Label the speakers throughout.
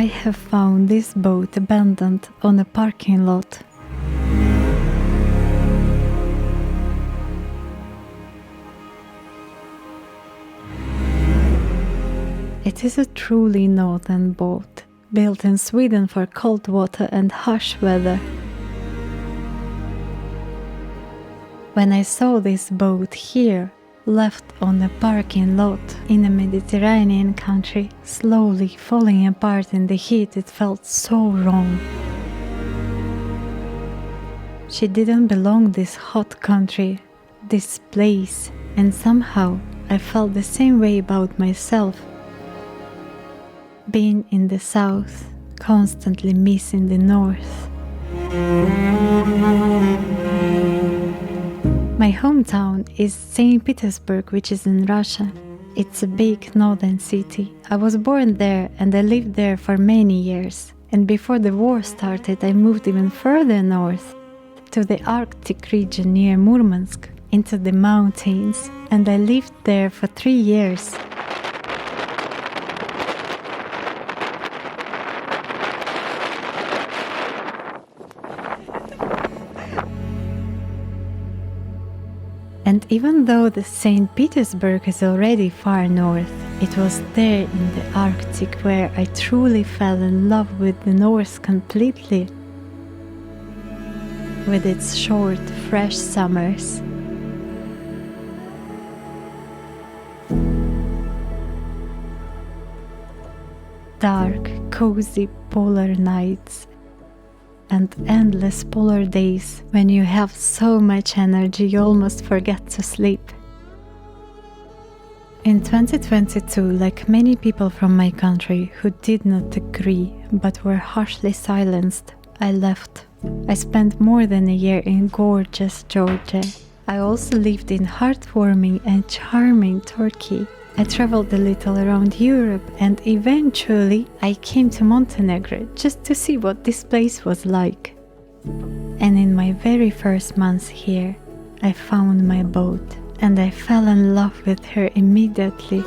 Speaker 1: I have found this boat abandoned on a parking lot. It is a truly northern boat, built in Sweden for cold water and harsh weather. When I saw this boat here, left on a parking lot in a Mediterranean country, slowly falling apart in the heat, it felt so wrong. She didn't belong this hot country, this place, and somehow I felt the same way about myself. Being in the south, constantly missing the north. My hometown is St. Petersburg, which is in Russia. It's a big northern city. I was born there and I lived there for many years. And before the war started, I moved even further north, to the Arctic region near Murmansk, into the mountains, and I lived there for 3 years. And even though the St. Petersburg is already far north, it was there in the Arctic where I truly fell in love with the north completely. With its short, fresh summers. Dark, cozy polar nights and endless polar days when you have so much energy you almost forget to sleep. In 2022, like many people from my country who did not agree but were harshly silenced, I left. I spent more than a year in gorgeous Georgia. I also lived in heartwarming and charming Turkey. I traveled a little around Europe and eventually I came to Montenegro just to see what this place was like. And in my very first months here, I found my boat and I fell in love with her immediately.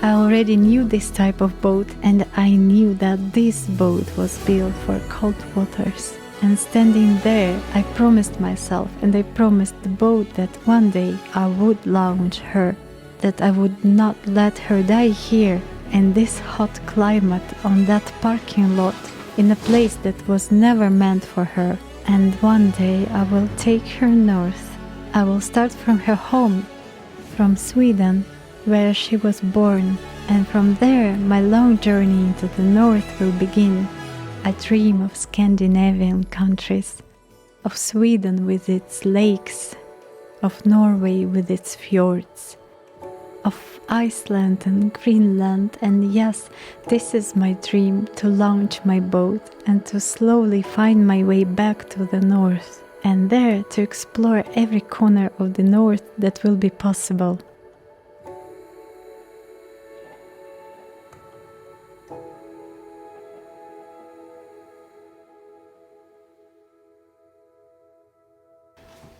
Speaker 1: I already knew this type of boat and I knew that this boat was built for cold waters. And standing there, I promised myself and I promised the boat that one day I would launch her, that I would not let her die here in this hot climate on that parking lot in a place that was never meant for her. And one day I will take her north. I will start from her home, from Sweden, where she was born, and from there my long journey into the north will begin. I dream of Scandinavian countries, of Sweden with its lakes, of Norway with its fjords, of Iceland and Greenland, and yes, this is my dream, to launch my boat and to slowly find my way back to the north, and there to explore every corner of the north that will be possible.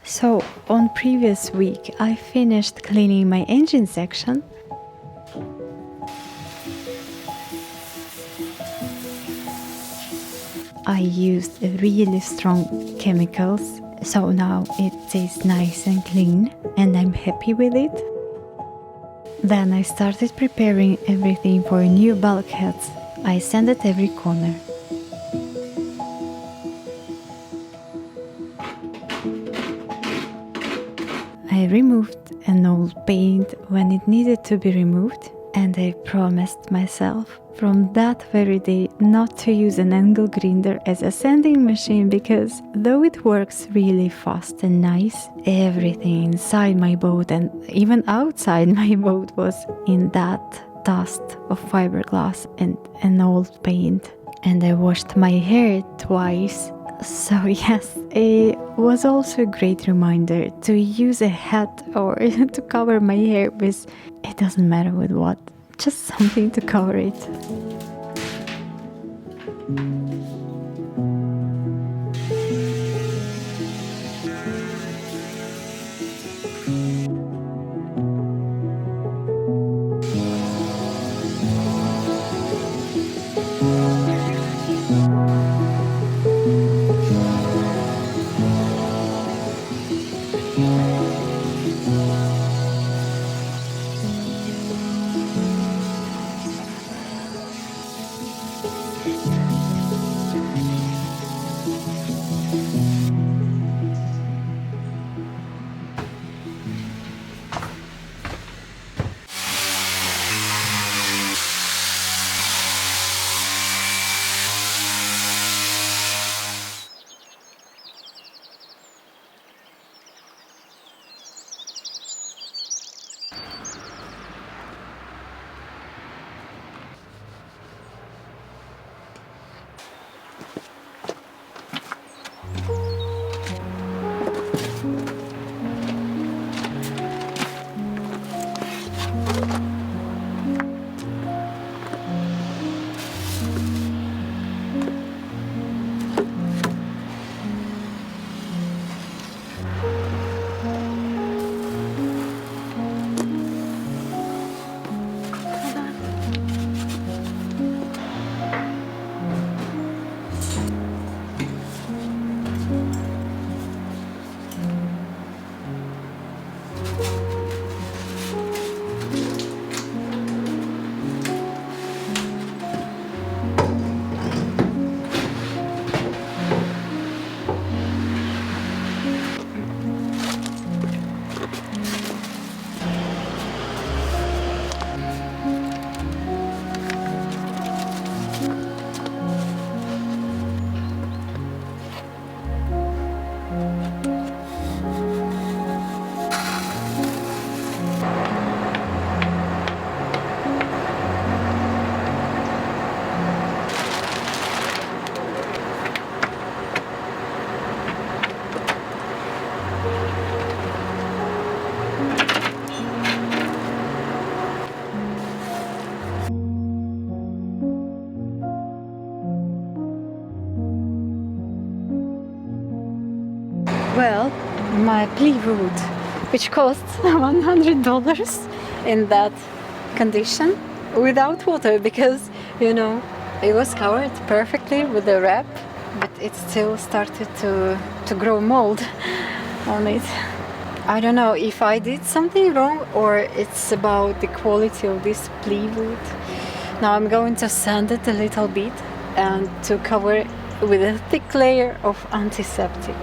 Speaker 1: So, on previous week, I finished cleaning my engine section. I used really strong chemicals, so now it tastes nice and clean, and I'm happy with it. Then I started preparing everything for new bulkheads. I sanded every corner. I removed an old paint when it needed to be removed, and I promised myself from that very day not to use an angle grinder as a sanding machine, because though it works really fast and nice, everything inside my boat and even outside my boat was in that dust of fiberglass and an old paint. And I washed my hair twice. So yes, it was also a great reminder to use a hat or to cover my hair with, it doesn't matter with what, just something to cover it. Well, my plywood, which costs $100 in that condition without water, because you know it was covered perfectly with the wrap, but it still started to grow mold on it. I don't know if I did something wrong or it's about the quality of this plywood. Now I'm going to sand it a little bit and to cover it with a thick layer of antiseptic.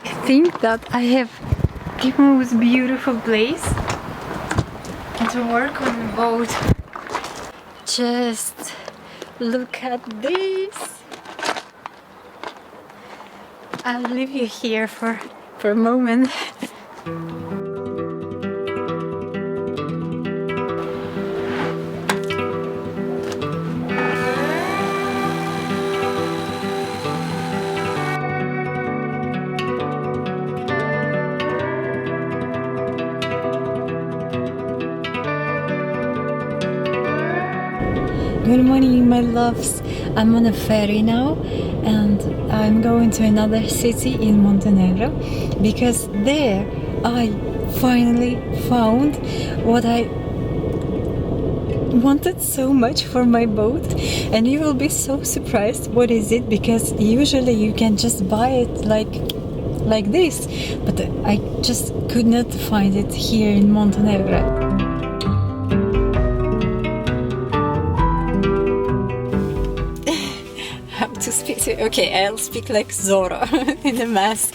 Speaker 1: I think that I have the most beautiful place to work on the boat. Just look at this. I'll leave you here for a moment. Good morning, my loves. I'm on a ferry now and I'm going to another city in Montenegro because there I finally found what I wanted so much for my boat, and you will be so surprised what is it, because usually you can just buy it like this, but I just could not find it here in Montenegro. To speak to, okay, I'll speak like Zorro in the mask.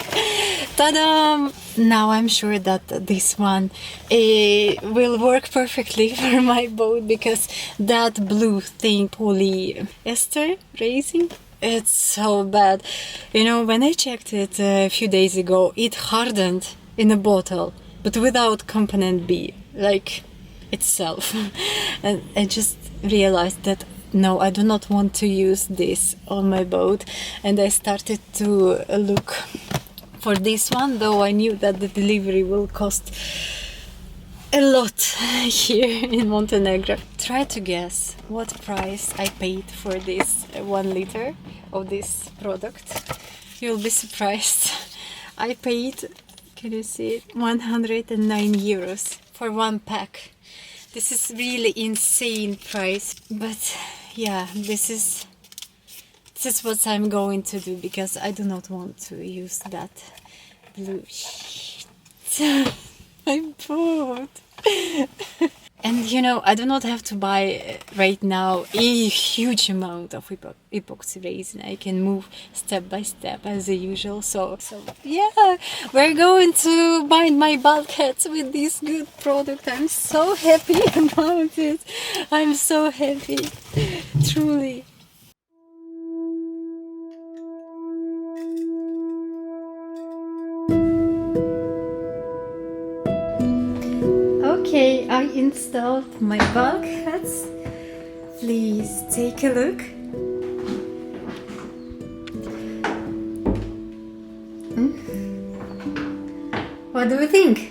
Speaker 1: Ta-da! Now I'm sure that this one will work perfectly for my boat, because that blue thing, polyester resin, it's so bad. You know, when I checked it a few days ago, it hardened in a bottle, but without component B, like itself. And I just realized that no, I do not want to use this on my boat, and I started to look for this one, though I knew that the delivery will cost a lot here in Montenegro. Try to guess what price I paid for this 1 liter of this product. You'll be surprised. I paid, can you see it, 109 euros for 1 pack. This is really insane price, but yeah, this is what I'm going to do, because I do not want to use that blue shit. My boat. And you know, I do not have to buy right now a huge amount of epoxy resin. I can move step by step as usual. So yeah, we're going to bind my bulkheads with this good product. I'm so happy about it. I'm so happy, truly. Okay, I installed my bulkheads. Please take a look. What do you think?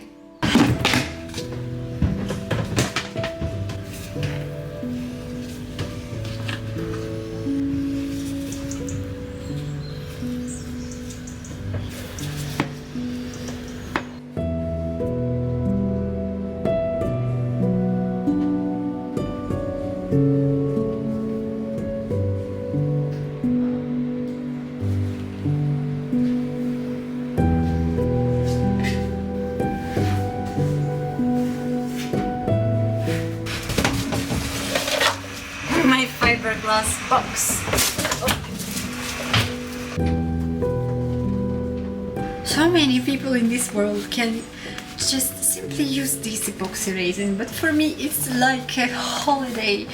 Speaker 1: My fiberglass box. So many people in this world can just simply use this epoxy resin, but for me it's like a holiday.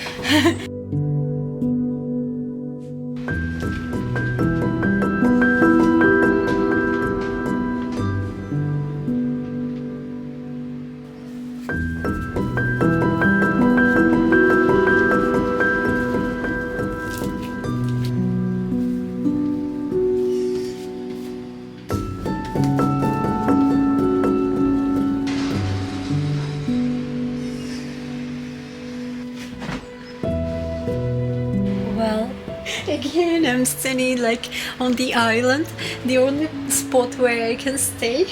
Speaker 1: again I'm standing like on the island, the only spot where I can stay.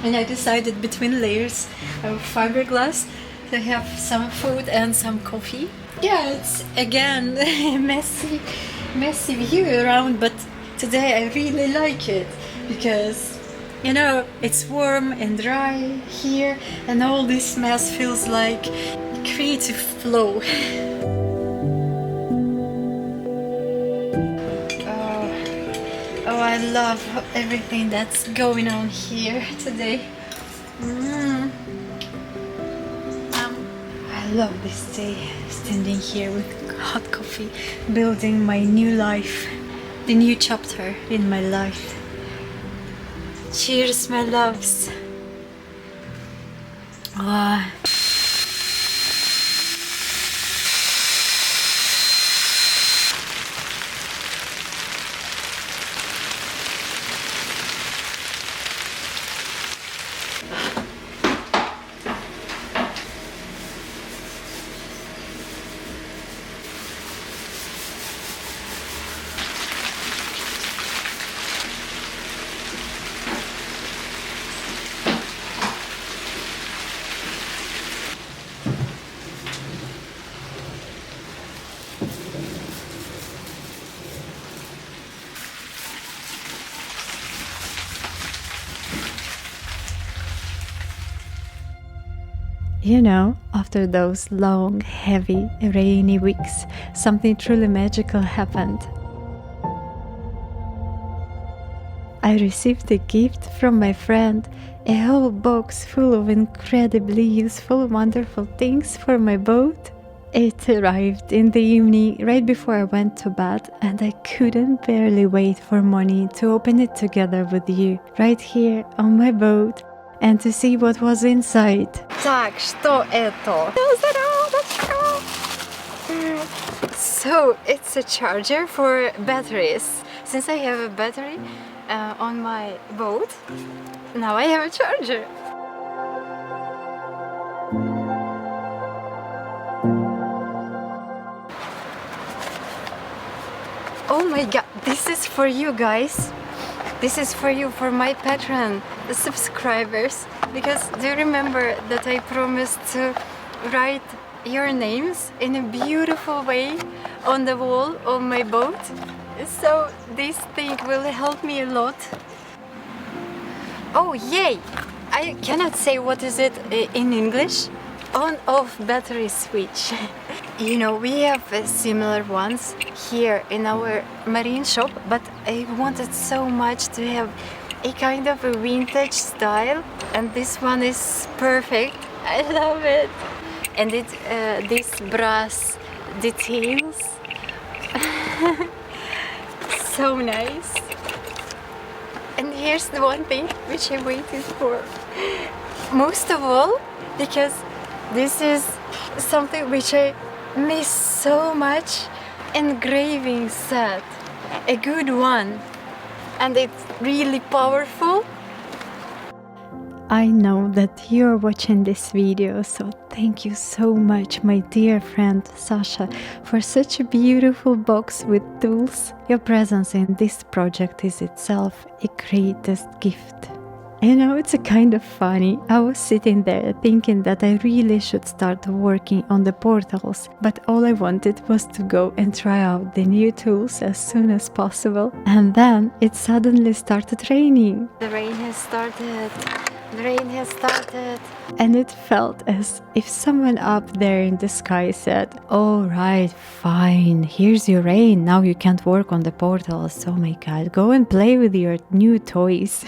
Speaker 1: And I decided between layers of fiberglass to have some food and some coffee. Yeah, it's again a messy view around, but today I really like it because, you know, it's warm and dry here and all this mess feels like a creative flow. Oh, I love everything that's going on here today. I love this day, standing here with hot coffee, building my new life, the new chapter in my life. Cheers, my loves. Ah. You know, after those long, heavy, rainy weeks, something truly magical happened. I received a gift from my friend, a whole box full of incredibly useful, wonderful things for my boat. It arrived in the evening right before I went to bed, and I couldn't barely wait for morning to open it together with you, right here on my boat, and to see what was inside. Так, что это? So, it's a charger for batteries. Since I have a battery on my boat, now I have a charger. Oh my god, this is for you guys. This is for you, for my Patreon subscribers. Because do you remember that I promised to write your names in a beautiful way on the wall on my boat? So this thing will help me a lot. Oh yay! I cannot say what is it in English. On-off battery switch. You know, we have similar ones here in our marine shop, but I wanted so much to have a kind of a vintage style, and this one is perfect. I love it. And it these brass details. So nice. And here's the one thing which I waited for most of all, because this is something which I miss so much. Engraving set, a good one, and it's really powerful. I know that you're watching this video, so thank you so much, my dear friend Sasha, for such a beautiful box with tools. Your presence in this project is itself a greatest gift. You know, it's a kind of funny. I was sitting there thinking that I really should start working on the portals, but all I wanted was to go and try out the new tools as soon as possible. And then it suddenly started raining. The rain has started. The rain has started. And it felt as if someone up there in the sky said, "All right, fine, here's your rain. Now you can't work on the portals. Oh my god, go and play with your new toys."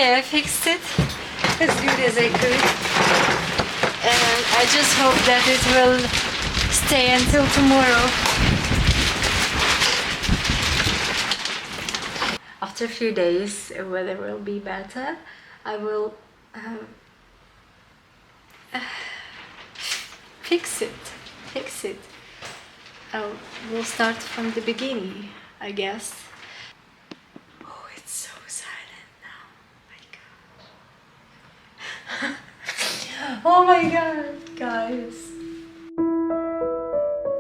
Speaker 1: Okay, I fixed it as good as I could. And I just hope that it will stay until tomorrow. After a few days, weather will be better. I will fix it. We'll start from the beginning, I guess. Oh, it's so silent now. My God. Oh my God, guys.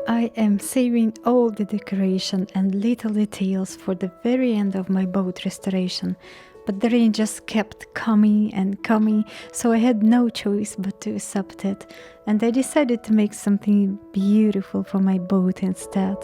Speaker 1: I am saving all the decoration and little details for the very end of my boat restoration, but the rain just kept coming and coming, so I had no choice but to accept it, and I decided to make something beautiful for my boat instead.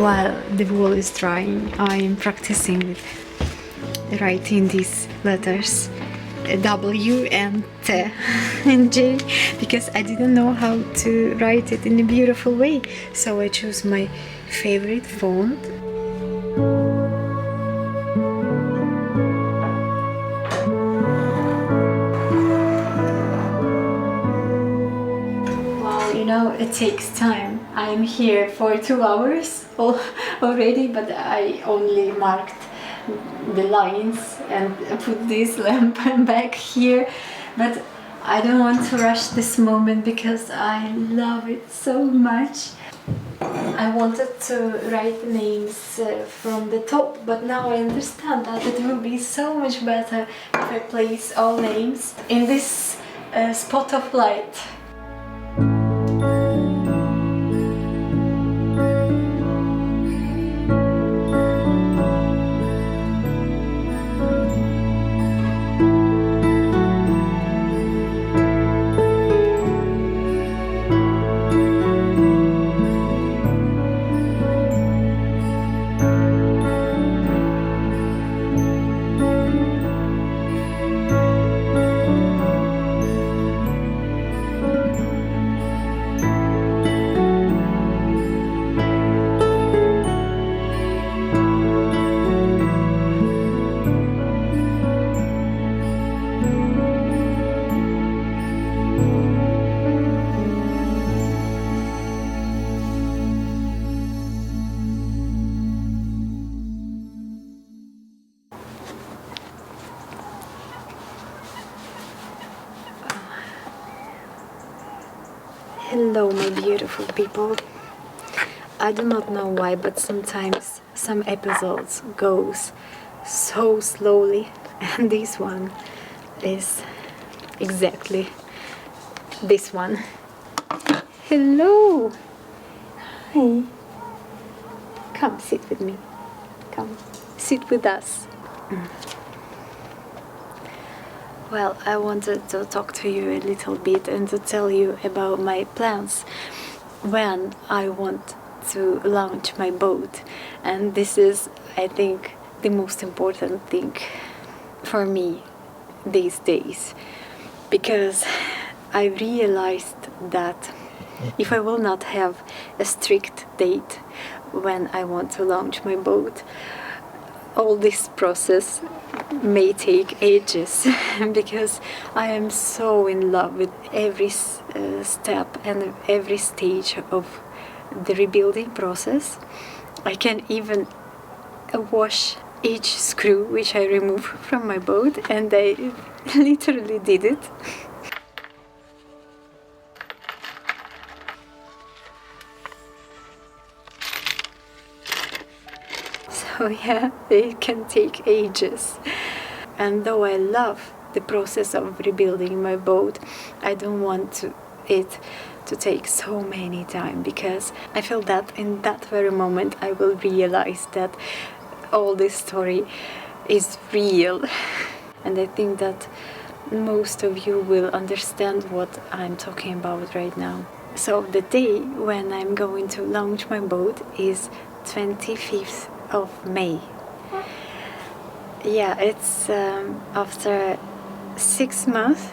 Speaker 1: While the wool is drying, I am practicing with writing these letters W and T and J, because I didn't know how to write it in a beautiful way, so I chose my favorite font. Well, you know, it takes time. I'm here for 2 hours already, but I only marked the lines and put this lamp back here. But I don't want to rush this moment because I love it so much. I wanted to write the names from the top, but now I understand that it will be so much better if I place all names in this spot of light. Hello, my beautiful people. I do not know why, but sometimes some episodes goes so slowly, and this one is exactly this one. Hello. Hi. Come sit with me. Come sit with us. Well, I wanted to talk to you a little bit and to tell you about my plans when I want to launch my boat. And this is, I think, the most important thing for me these days, because I realized that if I will not have a strict date when I want to launch my boat, all this process may take ages because I am so in love with every step and every stage of the rebuilding process. I can even wash each screw which I remove from my boat, and I literally did it. So yeah, it can take ages. And though I love the process of rebuilding my boat, I don't want it to take so many time, because I feel that in that very moment I will realize that all this story is real. And I think that most of you will understand what I'm talking about right now. So the day when I'm going to launch my boat is 25th of May. Yeah, it's after 6 months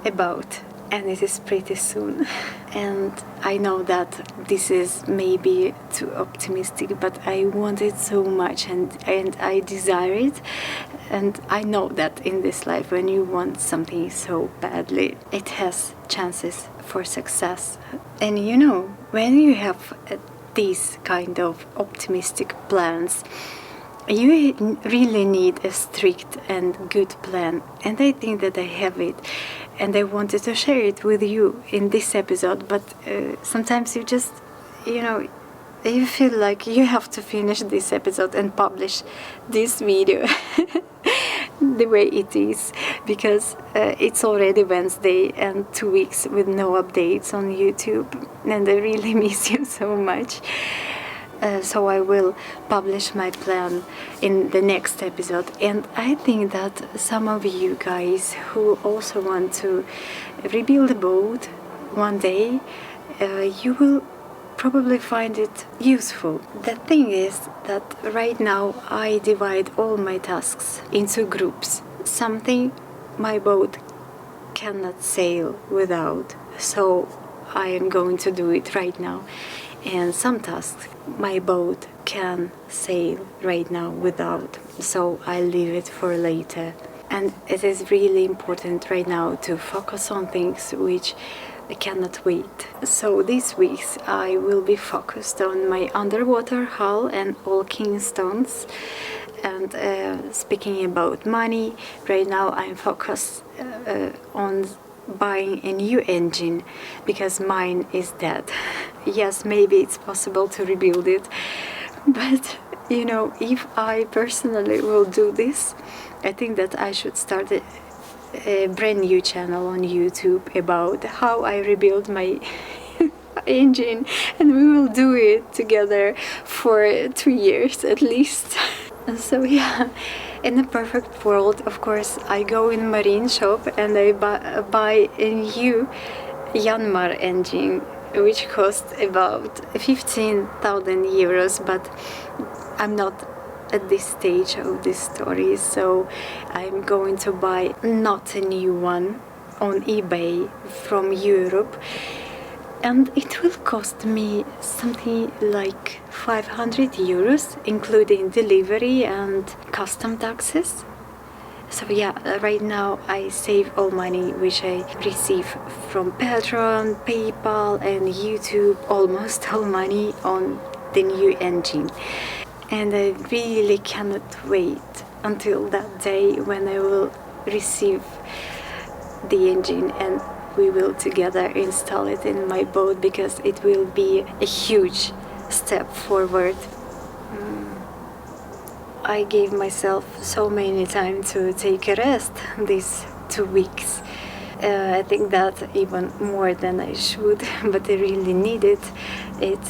Speaker 1: about, and it is pretty soon. And I know that this is maybe too optimistic, but I want it so much, and I desire it. And I know that in this life, when you want something so badly, it has chances for success. And you know, when you have these kind of optimistic plans, you really need a strict and good plan. And I think that I have it. And I wanted to share it with you in this episode. But sometimes you just, you feel like you have to finish this episode and publish this video the way it is, because it's already Wednesday and 2 weeks with no updates on YouTube, and I really miss you so much. So I will publish my plan in the next episode. And I think that some of you guys who also want to rebuild a boat one day, you will probably find it useful. The thing is that right now I divide all my tasks into groups. Something my boat cannot sail without, so I am going to do it right now. And some tasks my boat can sail right now without, so I leave it for later. And it is really important right now to focus on things which cannot wait. So these weeks I will be focused on my underwater hull and all king stones. And speaking about money, right now I'm focused on buying a new engine, because mine is dead. Yes, maybe it's possible to rebuild it, but if I personally will do this, I think that I should start a brand new channel on YouTube about how I rebuild my engine, and we will do it together for 2 years at least. So yeah, in a perfect world, of course, I go in marine shop and I buy a new Yanmar engine, which costs about 15,000 euros, but I'm not at this stage of this story, so I'm going to buy not a new one on eBay from Europe, and it will cost me something like 500 euros, including delivery and custom taxes. So yeah, right now I save all money which I receive from Patreon, PayPal and YouTube, almost all money on the new engine. And I really cannot wait until that day when I will receive the engine and we will together install it in my boat, because it will be a huge step forward. I gave myself so many time to take a rest these 2 weeks. I think that even more than I should, but I really needed it,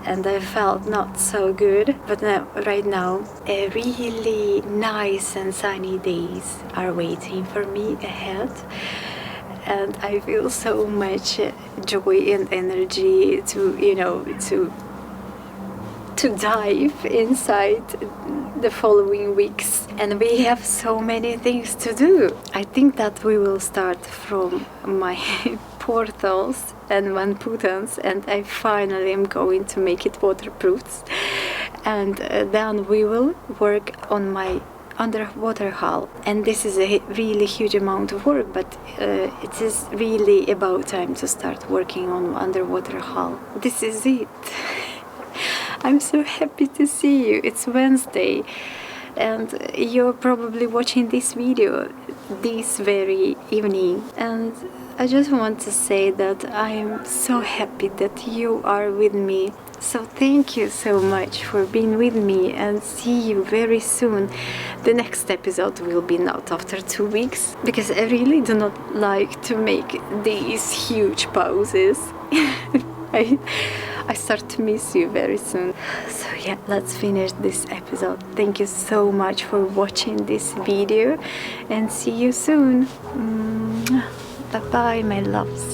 Speaker 1: and I felt not so good. But now, right now, really nice and sunny days are waiting for me ahead, and I feel so much joy and energy to dive inside the following weeks. And we have so many things to do. I think that we will start from my portals and one-putons, and I finally am going to make it waterproof. And then we will work on my underwater hull, and this is a really huge amount of work, but it is really about time to start working on underwater hull. This is it. I'm so happy to see you. It's Wednesday and you're probably watching this video this very evening, and I just want to say that I'm so happy that you are with me. So thank you so much for being with me, and see you very soon. The next episode will be not after 2 weeks, because I really do not like to make these huge pauses. I start to miss you very soon. So yeah, let's finish this episode. Thank you so much for watching this video, and see you soon. Bye bye, my loves.